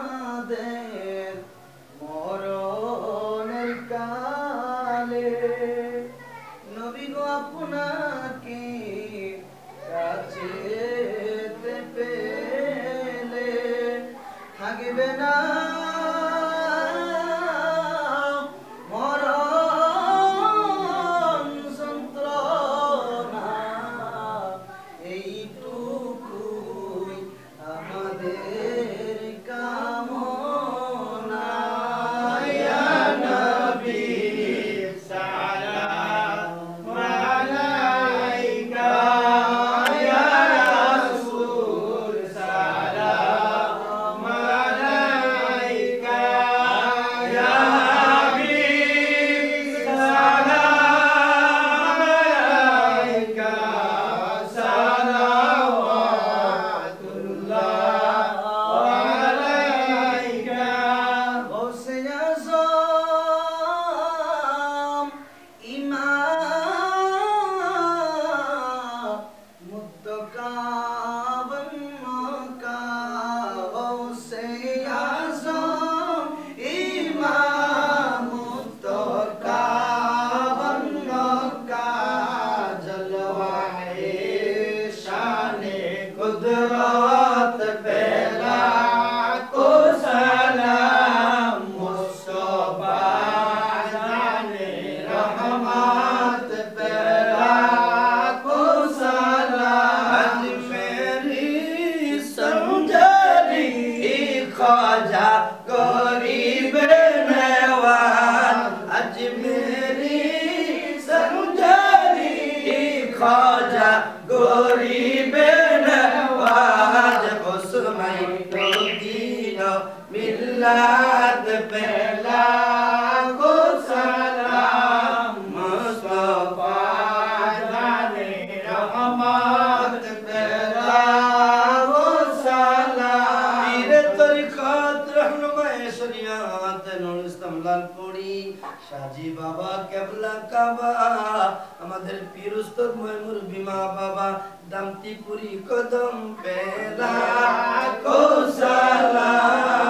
আমাদের মরণের কালে নবী গো আপনাকে কাছে পেলে থাকবে না মরণ যন্ত্রণা এইটুকুই আমাদের কামনা। ইয়া নবী সালাম আলাইকা, ইয়া রাসূল সালাম আলাইকা, ইয়া হাবিব সালাম আলাইকা, সালাওয়াতুল্লাহ আলাইকা। গৌসে আযম ইমাম মুত্তাকা বন্নকা, গৌসে আযম ইমাম মুত্তাকা বন্নকা, জলওয়ায়ে শানে কুদরত পেলা को सलाम, मुस्तफा जाने रहमत पेला को सलाम। आज मेरी समझरी ख्वाजा गरीब नवाज, आज मेरी समझरी ख्वाजा गरीब नवाज, उसमें दीन मिल्लत पेला को सलाम, मुस्तफा जाने रहमत पेला को सलाम। पीरे तरीक़त रहनुमाए शरीयत नुरुल इस्लाम लालपुरी शाजी बाबा केबला काबा, আমাদের পীরুস্তর ময়মুর বিমা বাবা দামতিপুরি কদম পেলা को सलाम।